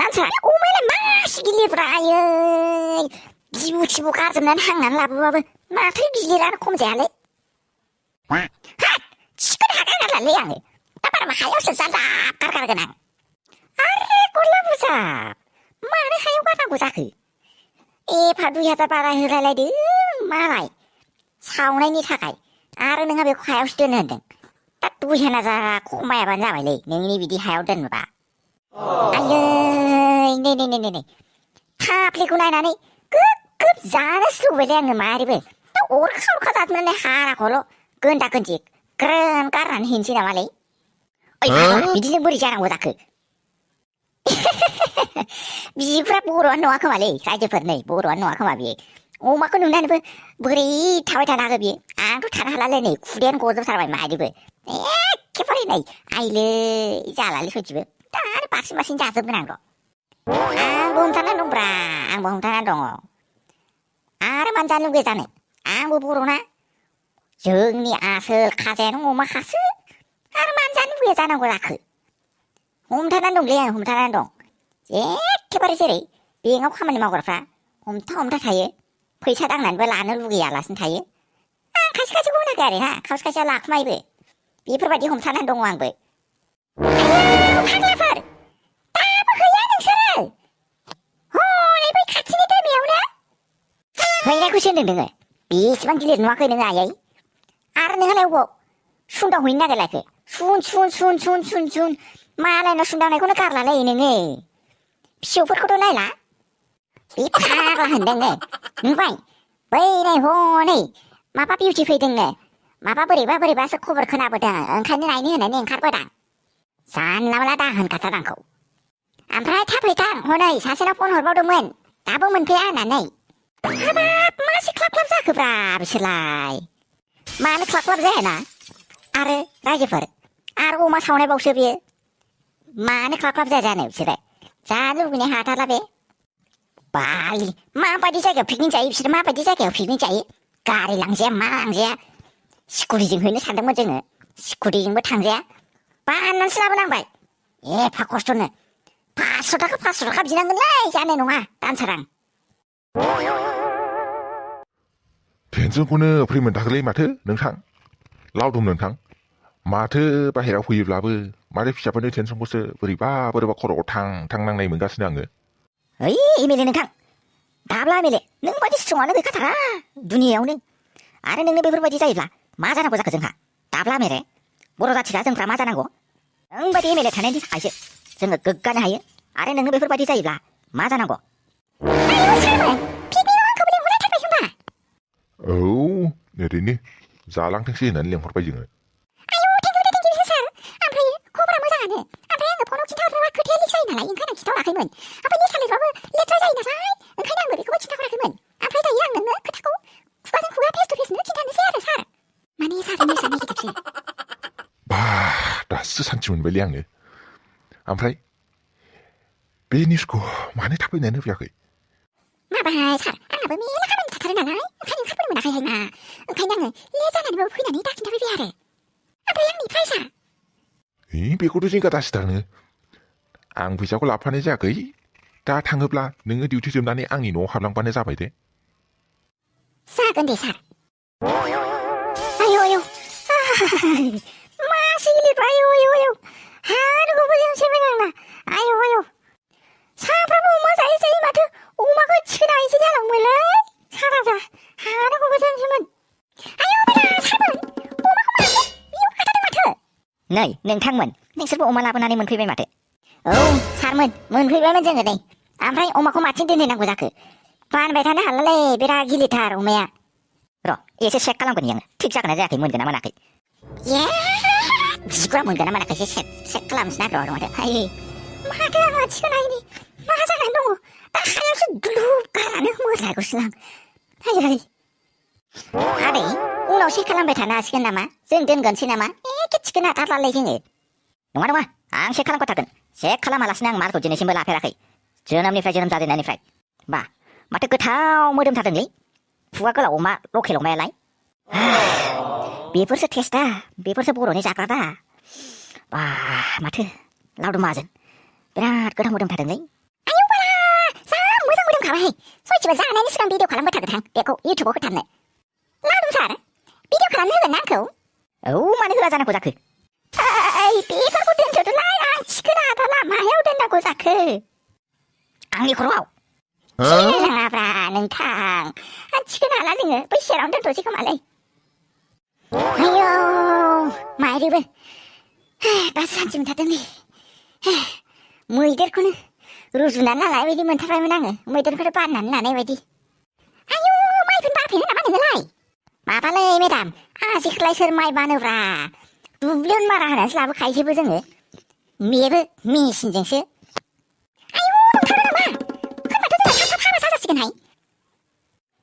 단차 오메는 맛이 길리브라요 지부지부 가슴난 항난 라부바브 마트 길리라는 콤제할래 핫 치근 하가갈래 양을 따바라마 하여서 쌀다 가르가르그낭 아래 골라보자 마네 하여가라고자 그 에파두야자 바라 흐랄래드 마라이 사우나니 사가이 아르 능아 베고 하여스 되는데 딱 두시나자 코마야 반자발래 능니 비디 하여 된바 아유 네네네네 타플리구나 나니 급급 자르스 왜량은 말이베 또 오르카오르카 자드네 하나 걸로 끈다끈지 그런 까란 힌지나 말래 어이 미디는 머리 자랑 보다 그 미지프라 보러 왔노 아까 말래 사이즈 버네 보러 왔노 아까 말비 오마크 눈나는 뭐 머리 타월타 나가비 아도 타라할래네 구리한 고급 사람이 말이베 에 개발이네 아이르 이제 알랄리 솔직히 따로 박시 마신 자습 그냥 거 앙봉타난 놈브라 앙봉타난 동어 아르만 자는 게 자네 앙보 보로나 정리 아슬 카제는 오마 하스 아르만 자는 게 자는 거라 그 홈타난 동 레야 홈타난 동 개발이세리 비행하고 화면이 먹으라 홈타 타예 회사당 난 벨라는 루기 알라슨 타예 가시 고나게 아리나 가시 라크마이브 비프바디 홈타난 동 왕부 아유 파글파르 따보 그야는 서를 내버 같이 니들 미우나 왜이래 구시는 능을 비스만 길리는 와그 능을 아예 아르는 하려고 순당 후인나게 그 순 말에는 순당 내고는 가라래 이능을 쇼프코도 나이라 이 파라 한댕을 누바이 왜이래 호네 마바 비우지 회댕을 마바버리 바서 코버를 크나보다 응카는 아이니 흔하니 응카보다 산라말라다 한카타당코 암프라이 타프이탕 호나이 사세나 폰 홀보름은 따보면 배안 안나이 하밥 마시 클랍클랍자 그브라 비실라이 마는 클랍클랍자 해나 아르 라이즈퍼 아르 오마 사원해 복수비 마는 클랍클랍자자네 비실래 자누 그냥 하타라베 빨리 마바디 자격 피긴자 입시를 마바디 자격 피긴자이 가리랑지야 마랑지야 시쿠리징 회는 산등문 증을 시쿠리징 뭐 탕제야 반난 슬라브랑 바이 파코스토는 파소다가 지난 건 라이 자네 농아 딴사랑 댄스코는 프리면 다글레이 마트 능상 라우돔 능상 마트 바헤라 후이블라브 마트 피자번에 댄스코스 버리바 코로 탕낭나이 문가스네 앙을 어이 이밀리 능상 다블라밀리 능바디 수정하는 그 같아라 눈이 오는 아래 능는 베브르바디 자이블라 마자나 보자 그 정하 다블라밀리 모로다치라 정프라 마자나고 응바디 이밀리 타넨디 사이시 정거 끝까지 하여 아래 능는 베브르바디 자이블라 마자나고 아유 사람은 비비노한 그분이 오늘 탈바 흉바 오 내리니 자랑 택시는 랭포르바 징을 땡큐 세상 암프라이 코브라 모자하네 암프라이 그 번호 진짜 들어와 그 텔릭 사이 나라 인카는 기타오라 그러면 아프니 살리 러브 레터 사이 나사이 은카냥 그비 그거 진짜 오라 그러면 암프라이 다 이랑 넣는 그 타고 구가생 구가 페스토리스는 진짜는 세야를 사 만이 사람을 사내기 접시 라스 산치문 벨리앙을 암프라이 베니스코 많이 타고 내는 비약을 마바이 살 아나브 미라가면 다 다른 나라이 은카냥 카브리면 나가야 해나 은카냥은 레자나니 뭐 후이나니 딱 진짜 비비하래 암프라이 양니 파이사 이 비고르지가 다시 다르네 앙비자고 라파네 자거이 다 탕흡라 능의 듀티 좀 나니 앙니 노 합랑반에 잡아야 돼 싸건데 살 아유 마시길리 아유 하루고 보면 세면나나 아유 사프라보 오마사 이세이 마트 오마가 치나 이세냐 몰라 사라자 하루고 보면 세면 아유 베라 사분 오마가 마트 미국 가다는 마트 너희 능탕문 능스르보 오마라보나니 문피벨 마트 오 사람은 문피벨면 정거네 암프라이 오마코 마친 든든한 고자크 반베타네 할랄레 베라 길리타르 오메야 로 예세 색깔한 거니양 틱작은 하자 그 문ገ나 마나크 지구라 문ገ나 마나크 색깔함 스나로 오르마데 아이 마트가 마치가 나이니 마자가 농어 나 하얀수 누룩 가라는 뭐라고 슬랑 아이 아래 오너 색깔한 베타나 시겠나마 뜬든 건치나마 이렇게 치그나 달랄레징이 농아 앙 색깔한 거 타근 색깔한 말라스낭 말고 지내신 걸 앞에라크 저놈니 프라이저놈 자들 나니 프라이 마트 그 타오 뭐름 타든지 부가끌라 오마 로케 로메라이 미벌스 테스다 미벌스 보로니 자кра다 와 마트 라우드 마전 베라 끄다 모름 타든지 봐봐해. 솔직히 자네는 시간 비디오 관람 못하거든. 내고 유튜브 흩었네. 나도 살아. 비디오 관람 흐건 난코. 많이 흐라잖아 고자크. 아이 비서고 된저도 나야 치그나하다 마해오 된다 고자크. 앙리 고로아오. 치그나브라 능탕. 치그나라 등을 뿌시라운들 도지고 말래. 아유 마이리브. 마스한쯤 다듬니. 무이들코는 루즈난 나라이 왜디 문타라면 앙을 무이들코를 빤난 나네 왜디. 아유 마이분 바피는 나만 능을라이. 마발레 메담 아직라이 설마이 바느브라. 두변 말하는 슬라브 가이시브 등을 미에브 미신정스. 아유 농타라마. 큰마토들 탑하마 사자시긴 하이.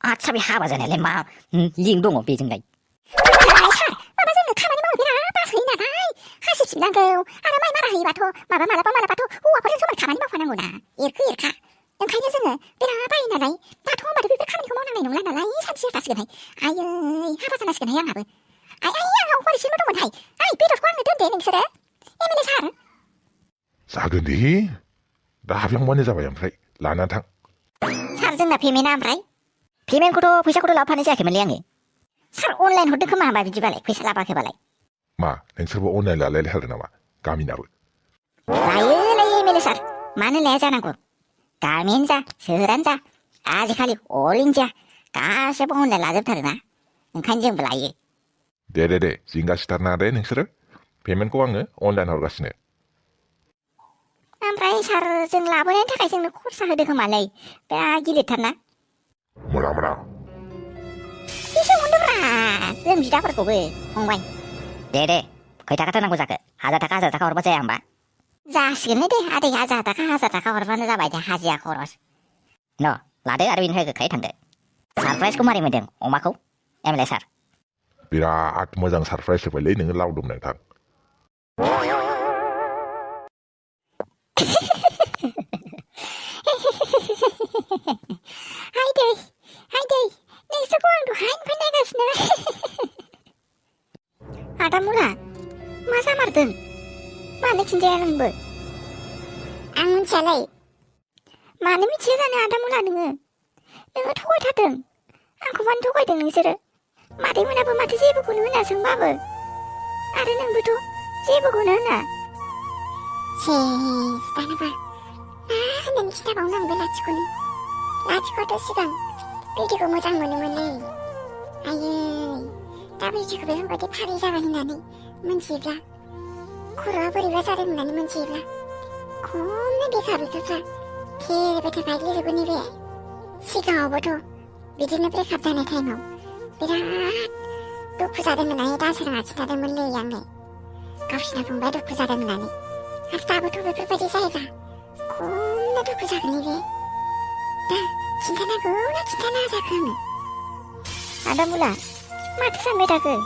아차비 하바전에 렘마 링동어 비증가이. 하십십난그 아라마이 마라히 바토 마라마라바 바토 우와버린 소말 가만히 먹어나구나. 이르카 능카이녀승은 베라바이 나라이 나토 마르비 가만히 고모나라이 농라나라이 삼시에 다스긴 하이. 아유 하바사나시긴 하이 양하브. 아이 양하고 버리 실무동은 하이. 아이 비도 광을 던데 능스레 에미네 살. 작은디 나병만에 잡아야 함프라이 라나탕 사르증나 비메나 함프라이. 비멘코도 부샤코도 라파는 시작해면 리양이 살 온라인 호드 그만 바비지발레 부샤라바케발레. 마 냉서버 온라인 라레레 하르나마 까미나브 라이라이 메르살 많은 레자나고 가면자 서란자 아지칼리 올린자 가셔봉 온라인 라접타르나 간정 블라이. 데레레 징가시타나레 냉서를 배면 꼬왕을 온라인 하러 가시네. 암프라이 사르증 라보넨 타가이증 코르사 흐드 그말레 빼아 길리탔나. 뭐라 이시 온도브라 름지다버고 왜 홍과이. 네네 거의 다 같은 고자그 하자다가 하자다가 오르버제 양반. 자식은네데 아데 하자다가 하자다가 오르버는 잡아야 하지야 고로스. 너 라데 아르윈 회그 거의 탄데 사프라이스 కుమారి면 등 오마코 에밀레살. 비라at 모장 서프라이즈 벌레 능을 라우돔 능탕 하이데이 넥스 고왕도 하인 판내가스네. 아다물라 마사 마르든 마네 진짜야는 뭐 앙문치알라이 마네 미치다네 아다물라 능은 능을 토골 타든 앙코만 토골 등 능스를 마대문아부 마트 제부구는 은하 성마부 아르는 부도 제부구는 은하 스타나바 나는 기타가 엉망을 라치고는 라치고도 시간 삐리고 모장 무는무는 아유 더블 지급에 손바디 파리 자간이 나니 문지입라 코로아버리 외사르는 나니 문지입라 곰는 비가루 두파 비르베트 발리르구니 왜 시가 오버도 미디는 브레 갑자네 타이모 비라 또 부자되면 아니 다스랑 아치다는 물리 양네 값이나 봉바도 부자되면 아니 아따부터 베풀바지 사이가 곰나도 부자그니 왜 나 진짜나고 나 진짜나 자금 아다물라 마트산메다그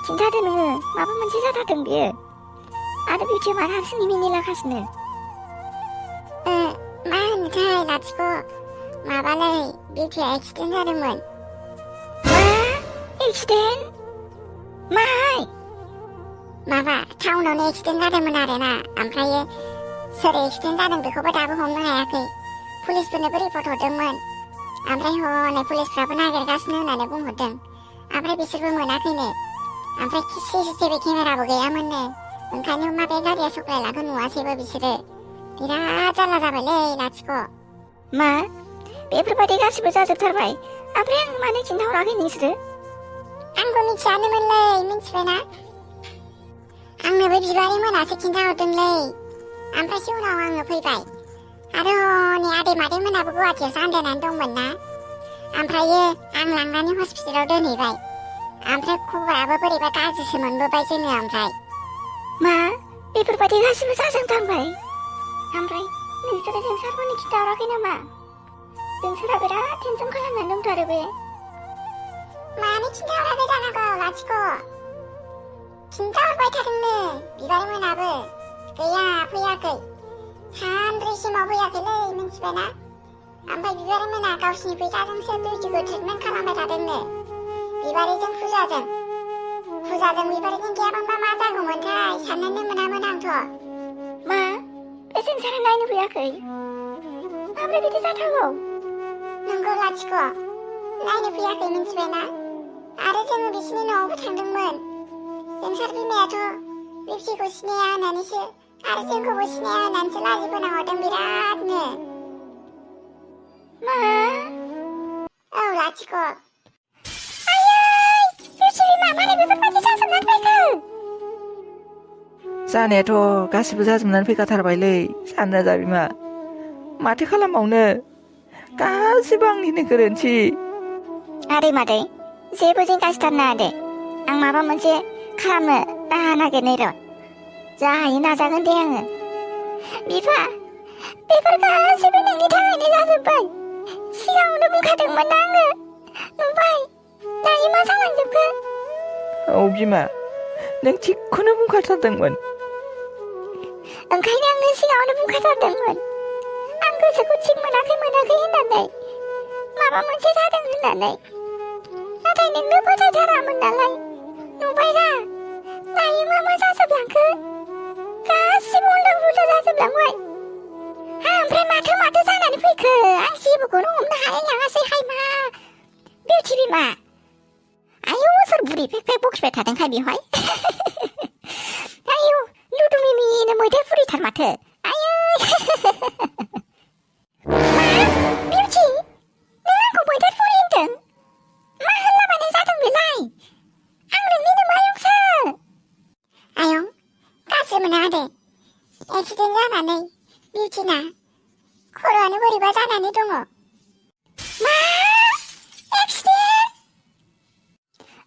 진짜드는 마법만 지사다든 비에 아르비치 말한 스님이 닐라가스네. 마흔 잘 나치고 마발레 미피 엑시덴 사람은 마 엑시덴 마이 마바 타운온에 엑시덴 사람은 아래나 암프라이에 서래 엑시덴 사람 그거보다 아부 홈노하야그 폴리스분의 브리포트 호등은 암프라이 호네 폴리스프라분 하게를 가스는 안에 붕 호등 암프라이 비스르분 아그네 암프라이 CCTV 카메라 보게 야문네 은카니 엄마 베가리아 속발라 그 누아세버 비스를 비라 잘라잡을래 나치고 마 에브리바디 가시브 자습타르바이 아브랭 마네 진나오라게 니스를 앙고 미치 않으면 레이 민치베나 앙네브 비바리면 아세 진나오등레 암파시우나 왕을 불바이 아르니 아데 마데면 아부고 아티어서 안데 난동문나 암프라이에 앙랑라니 호스피스로 르니바이 암프라이 코가 아버버리바 가즈스면 무바이제는 암프라이 마 에브리바디 가시브 자승타르바이 암프라이 능스레 생사르보니 기타오라게나마 능스라베라 텐좀 칼라면 농타르베 마니 진짜오라게 자나고 마치고 진짜오라게 타등네 비바리문 아브 그야 부야그 사람들이 심어 부야그래 이민치베나 암바 비바리문 아까우시니 부자정 셀루지고 트리면 칼라메 다등네 비바리정 부자정 비바리정 기아방바 마자고 몬타 샤는는 문화문 항토 마 뺏은 사람 나이는 부야그 아브레 비디 사타고 नोंगौ लाथिख' नायनो फैयाखै मिन्थिबायना आरो जोङो बिसिनि न'आवबो थांदोंमोन जोंसार बिमायाथ' बिबसिखौ सिनाया होननानैसो आरो जोंखौबो सिनाया होननानैसो लाजिफोनांहरदों बिरादनो मा औ लाथिख' आयै बिबसि बिमा मानो बेफोरबायदि जाजोबनानै फैखो जानायाथ' गासिबो जाजोबनानै फैखाथारबायलै सानराजा बिमा माथो खालामबावनो गासिबो आंनिनो गोरोन्थि आदै मादै जेबो जिंगासिथारनाङा दे आं माबा मोनसे खालामनो राहा नागिरनि र' जा हायो नाजागोन दे आङो बिफा बेफोर गासिबो नोंनि थाखायनो जाजोब्बाय सिगाङावनो बुंखादोंमोन ना आङो नुबाय दायो मा जालांजोबखो औ बिमा नों थिगखौनो बुंखाथारदोंमोन ओंखायनो आङो सिगाङावनो बुंखाथारदोंमोन आं गोसोखौ थिग मोनाखै होननानै माबा मोनसे जादों होननानै नाथाय नोंनो फोथायथारामोन नालाय नुबाय दा दायो मा जाजोबलांखो गासिबो उल्था जाजोबलांबाय ओमफ्राय माथो जानानै फैखो आं जेबोखौनो हमनो हालाय लाङासै हाय मा बिउटि बिमा आयौ सोर बुरि फेक फेक बखिबाय थादोंखाय बेवहाय आयौ लुदु मिमिनो मैदेर फुरिथार माथो आयै मा बिउटि नों आंखौ मैदेर फुरि होनदों मा होनलाबायनाय जादों बेलाय आं नोंनिनो मायंसो आयं गाज्रि मोना आदै एक्सिडेन्ट जानानै बिउटिना खर'आनो बोरैबा जानानै दङ मा एक्सिडेन्ट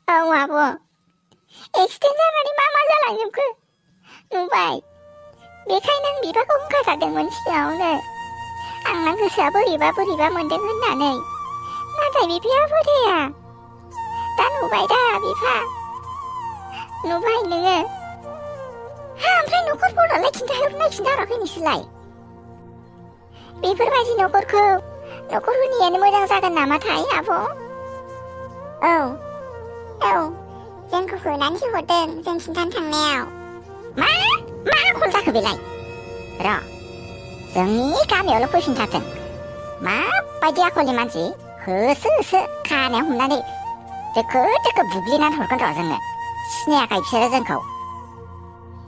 औ आब' एक्सिडेन्ट जानानै मा जालांजोबखो नुबाय बेखायनो आं बिफाखौ होनखाथारदोंमोन सिगाङावनो आंना गोसोआ बोरैबा मोनदों होननानै नाथाय बिफाया फोथाया दा नुबाय दा बिफा नुबाय नोङो ओमफ्राय न'खरफोरालाय खिन्थाहराखै नोंसोरलाय बेफोरबायदि न'खर होनियानो मोजां जागोन नामाथाय आब' औ जोंखौ होनानैसो हरदों जों खिन्थानो थांनायाव मा आखल जाखो बेलाय र' जोंनि गामियावल' फैफिनथारथों माबायदि आखलनि मानसि होसो खानायाव हमनानै दोखो बुग्लिनानै हरगोन र' जोङो सिनायाखै बिसोरो जोंखौ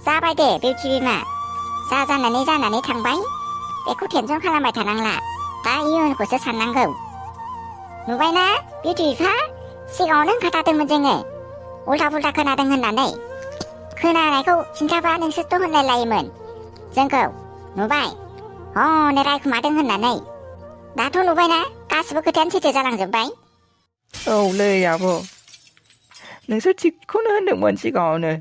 जाबाय दे बिउटि बिमा जानानै थांबाय बेखौ टेनसन खालामबाय थानांला दा इयुनखौसो साननांगौ नुबायना बिउटि बिफा सिगाङावनो होनखाथारदोंमोन जोङो उल्था खोनादों होननानै खोनानायखौ खिन्थाबा नोंसोरथ' होनलायलायोमोन जोंखौ नुबाय हनै रायखुमादों होननानै दाथ' नुबायना गासिबो खोथायानो सैथो जालांजोब्बाय औलै आब' नोंसोर थिगखौनो होनदोंमोन सिगाङावनो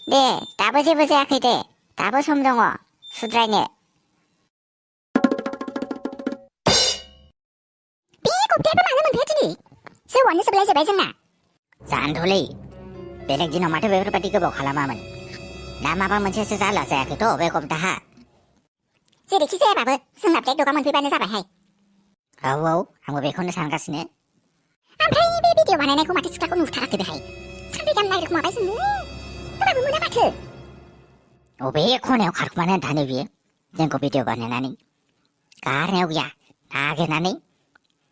दे दाबो जेबो जायाखै दे दाबो सम दङ सुद्रायनो बे कप्तायाबो मानो मोनफैया दिनै जौआनो जोबलायजोब्बाय जोंना जानोथ'लै बेलेग दिनाव माथो बेफोरबायदि गोबाव खालामामोन दा माबा मोनसेसो जाला जायाखैथ' बे कप्ताहा जेरैखि जायाबाबो जोंना ब्लेक डगआ मोनफैबानो जाबायहाय औ आंबो बेखौनो सानगासिनो ओमफ्राय बे भिडिअ बानायनायखौ माथो सिख्लाखौ नुथाराखै बेहाय सानब्रै गाहाम नागिरखुमाबाय जोङो होनबाबो मोना माथो अबे खनायाव खारखुमानानै थानो बियो जोंखौ भिडिअ बानायनानै गारनायाव गैया नागिरनानै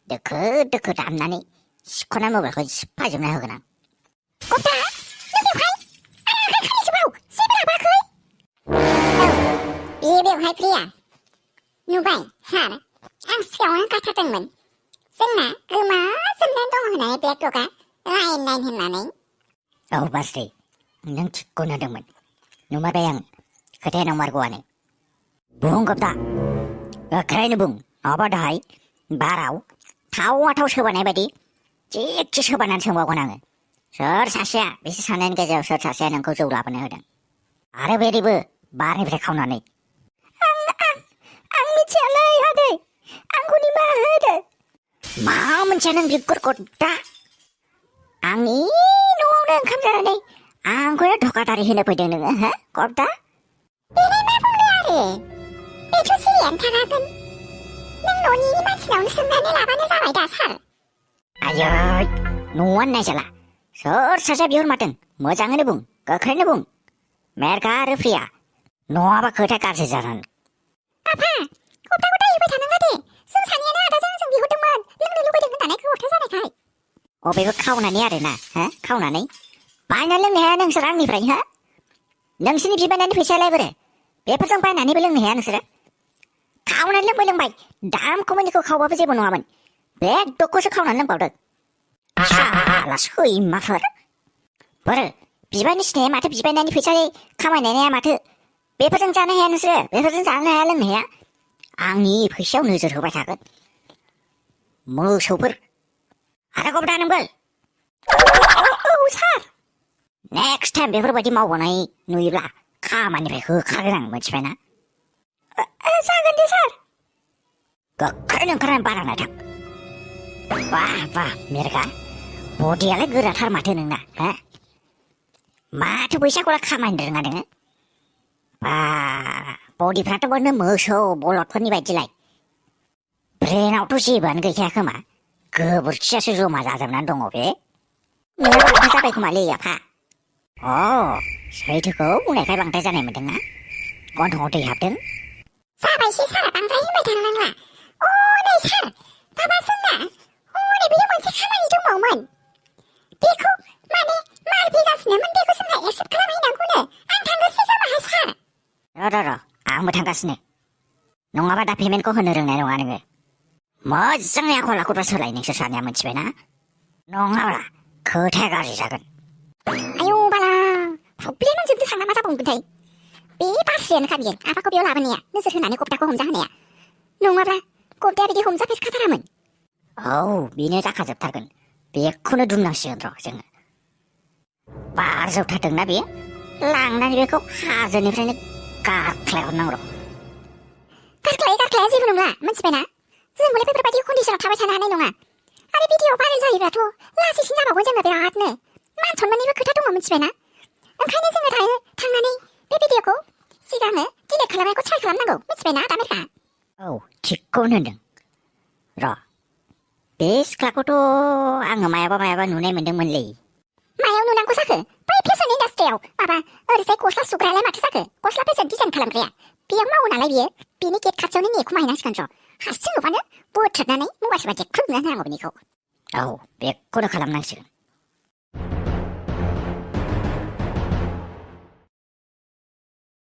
दोखो दामनानै सिख'ना मबाइलखौ सिफाजोबना होगोन आं कप्ता नों बेवहाय आं आखाइ खालिजोबाव जेबो लाबोआखै बे बेवहाय फैया नुबाय सार आं सिगाङावनो होनखाथारदोंमोन जोंना गोमाजोबनानै दङ होननानै ब्लेक डगआ नाइन होननानै औ बास्रि नों थिगखौनो होनदोंमोन नुमारबाय आं खोथाया नंमारगौआनो बुं कप्ता गोख्रैनो बुं नङाबा दाहाय बाराव थाव सोबानाय बायदि थिगसे सोबानानै सोंबावगोन आङो सोर सासेया बिसोर सानैनि गेजेराव सोर सासेया नोंखौ जौ लाबोनो होदों आरो बेदिबो बारनिफ्राय खावनानै आं मिथियालै आदै आंखौ निमाहा होदो मा मोनथिया नों बिगुर कप्ता आंनि न'आवनो ओंखाम जानानै आंखौनो धकादारि होनो फैदों नोङो हो कप्ता बेलाय मा बुंनो आरो बेथ' सिरियानो थाखागोन नों न'नि मानसिनावनो सोंनानै लाबानो जाबाय दा सार आयै न'आनो नायजाला सोर सासेया बिहरमारदों मोजाङैनो बुं गोख्रैनो बुं मेरगा आरो प्रिया नङाबा खोथाया गाज्रि जागोन आफा कप्ताखौ दाय होबाय थानाङा दे जों सानैयानो आदाजों आंजों बिहरदोंमोन जानायखौ हरथो जानायखाय अबेबो खावनानै आरोना हो खावनानै बायनानै लोंनो हाया नोंसोर आंनिफ्राय हो नोंसोरनि बिबानायनि फैसायालाय बोरो बेफोरजों बायनानैबो लोंनो हाया नोंसोरो खावनानै लोंबाय दाम खमानिखौ खावबाबो जेबो नङामोन बे दखौसो खावनानै लोंबावदों साला सैमाफोर बोरो बिबारनि सिनाया माथो बिबायनायनि फैसा खामायनाया माथो बेफोरजों जानो हाया नोंसोरो बेफोरजों जानो हाया लोंनो हाया आंनि फैसायाव नोजोर होबाय थागोन मोसौफोर आरो गबदा नोंबो औ सार नेक्स्ट टाइम बेफोरबायदि मावबावनाय नुयोब्ला खामानिफ्राय होखारगोन आं मिथिबायना जागोन दे सार गोख्रैनो ओंखारनानै बारायना थां वाह मिरगा बडियालाय गोराथार माथो नोंना हो माथो फैसाखौलाय खामायनो रोङा नोङो बडिफ्राथ' बोनो मोसौ बलदफोरनि बायदिलाय ब्रेनावथ' जेबोआनो गैखाया खोमा गोबोरखियासो जमा जाजोबनानै दङ बे नोंहा बांद्राय जाबाय खोमालै आफा सैथोखौ बुंनायखाय बांद्राय जानाय मोनदोंना गन्थङाव दै हाबदों जाबायसै सारा बांद्राय होनबाय थानो नांला नै सार माबा जोंना नै बेयो मोनसे खामानि दंबावोमोन बेखौ माने माल फैगासिनोमोन बेखौ जोंहा एक्सेप्ट खालामहैनांगौनो आं थांगासिनो खोमाहाय सार र' आंबो थांगासिनो नङाबा दा पेमेन्टखौ होनो रोंनाय नङा नोङो मोजाङै आखल आखुफ्रा सोलाय नोंसोर सानैया मिथिबायना नङाब्ला खोथाया गाज्रि जागोन आयौ बाला प्रब्लेम जोबनो थांना मा जाबावगोनथाय बे बास्रियानोखा बियो आफाखौ बेयाव लाबोनाया नोजोर होनानै गब्दाखौ हमजाहोनाया नङाब्ला गब्दाया बिदि हमजाफेरखाथारामोन बेनो जाखाजोबथारगोन बेखौनो दुमनांसिगोन र' जोङो बार जोबथारदोंना बेयो लांनानै बेखौ हाजोनिफ्रायनो गारख्लायहरनांगौ र' गारख्लाया जेबो नंला मिथिबायना जोंबोलाय बेफोरबायदि कन्डिसनाव थाबाय थानो हानाय नङा आरो भिडिअ भाइरेल जायोब्लाथ' लाजिसिन जाबावगोन जोङो बिरादनो मान सनमाननिबो खोथा दङ मिथिबायना ओंखायनो जोङो थांनानै बे भिडिअखौ सिगांनो डिलिट खालामनायखौ ट्राइ खालामनांगौ मिथिबायना दामेरखा थिगखौनो होनदों र' बे सिख्लाखौथ' आङो मायाबा नुनाय मोनदोंमोनलै मायाव नुनांगौ जाखो बै फेशन इन्डास्ट्रियाव माबा ओरैजाय गस्ला सुग्रायालाय माथो जाखो गस्ला फेशन डिजाइन खालामग्राया बेयाव मावो नालाय बियो बिनि गेट खाथियावनो नेखुमाहैनांसिगोन र' हारसिं नुबानो बोथ्रोदनानै मबाइल सोरबा जेख्रुब नुनानै होनांगौ बिनिखौ बेखौनो खालामनांसिगोन